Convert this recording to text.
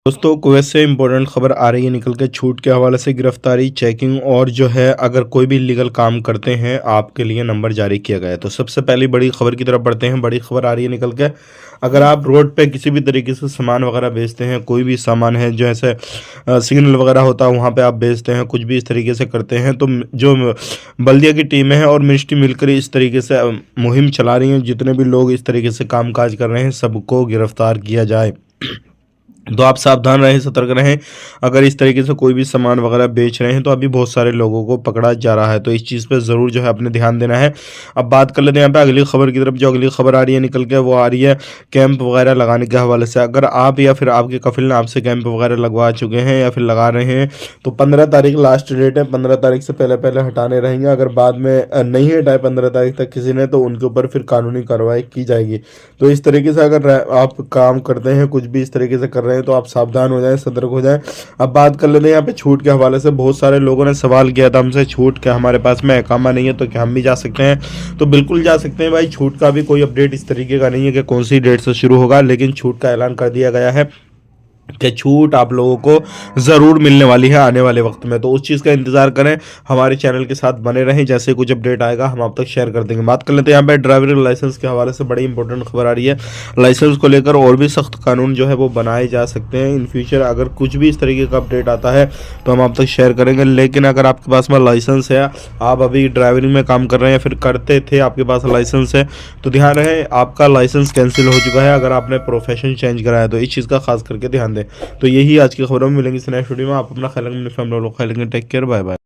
दोस्तों कुवैत से इम्पोर्टेंट खबर आ रही है निकल के छूट के हवाले से। गिरफ्तारी, चेकिंग और जो है अगर कोई भी लीगल काम करते हैं आपके लिए नंबर जारी किया गया है। तो सबसे पहली बड़ी खबर की तरफ बढ़ते हैं। बड़ी खबर आ रही है निकल के, अगर आप रोड पे किसी भी तरीके से सामान वगैरह बेचते हैं, कोई भी सामान है जो ऐसे सिग्नल वगैरह होता है वहाँ पे आप बेचते हैं, कुछ भी इस तरीके से करते हैं, तो जो बल्दिया की टीमें हैं और मिनिस्ट्री मिलकर इस तरीके से मुहिम चला रही हैं। जितने भी लोग इस तरीके से कामकाज कर रहे हैं सबको गिरफ्तार किया जाए। तो आप सावधान रहें, सतर्क रहें। अगर इस तरीके से कोई भी सामान वगैरह बेच रहे हैं तो अभी बहुत सारे लोगों को पकड़ा जा रहा है, तो इस चीज़ पे ज़रूर जो है अपने ध्यान देना है। अब बात कर लेते हैं यहाँ पे अगली खबर की तरफ। जो अगली खबर आ रही है निकल के, वो आ रही है कैंप वगैरह लगाने के हवाले से। अगर आप या फिर आपके कफिल ने आपसे कैंप वगैरह लगवा चुके हैं या फिर लगा रहे हैं तो 15 तारीख लास्ट डेट है। 15 तारीख से पहले पहले हटाने रहेंगे। अगर बाद में नहीं हटाए 15 तारीख तक किसी ने, तो उनके ऊपर फिर कानूनी कार्रवाई की जाएगी। तो इस तरीके से अगर आप काम करते हैं, कुछ भी इस तरीके से कर रहे हैं, तो आप सावधान हो जाएं, सतर्क हो जाएं। अब बात कर लेते हैं यहाँ पे छूट के हवाले से। बहुत सारे लोगों ने सवाल किया था हमसे, छूट क्या हमारे पास में इकामा नहीं है तो क्या हम भी जा सकते हैं? तो बिल्कुल जा सकते हैं भाई। छूट का भी कोई अपडेट इस तरीके का नहीं है कि कौन सी डेट से शुरू होगा, लेकिन छूट का ऐलान कर दिया गया है कि छूट आप लोगों को ज़रूर मिलने वाली है आने वाले वक्त में। तो उस चीज़ का इंतज़ार करें, हमारे चैनल के साथ बने रहें। जैसे कुछ अपडेट आएगा हम आप तक शेयर कर देंगे। बात कर लेते हैं यहाँ पे ड्राइविंग लाइसेंस के हवाले से। बड़ी इंपॉर्टेंट खबर आ रही है। लाइसेंस को लेकर और भी सख्त कानून जो है वो बनाए जा सकते हैं इन फ्यूचर। अगर कुछ भी इस तरीके का अपडेट आता है तो हम आप तक शेयर करेंगे। लेकिन अगर आपके पास में लाइसेंस है, आप अभी ड्राइविंग में काम कर रहे हैं, फिर करते थे, आपके पास लाइसेंस है, तो ध्यान रहे आपका लाइसेंस कैंसिल हो चुका है अगर आपने प्रोफेशन चेंज करा है। तो इस चीज़ का खास करके ध्यान दें। तो यही आज की खबरों में मिलेंगे इस नए वीडियो में। आप अपना ख्याल रखें, अपनी फैमिली वालों को ख्याल रखें। Take care, bye bye.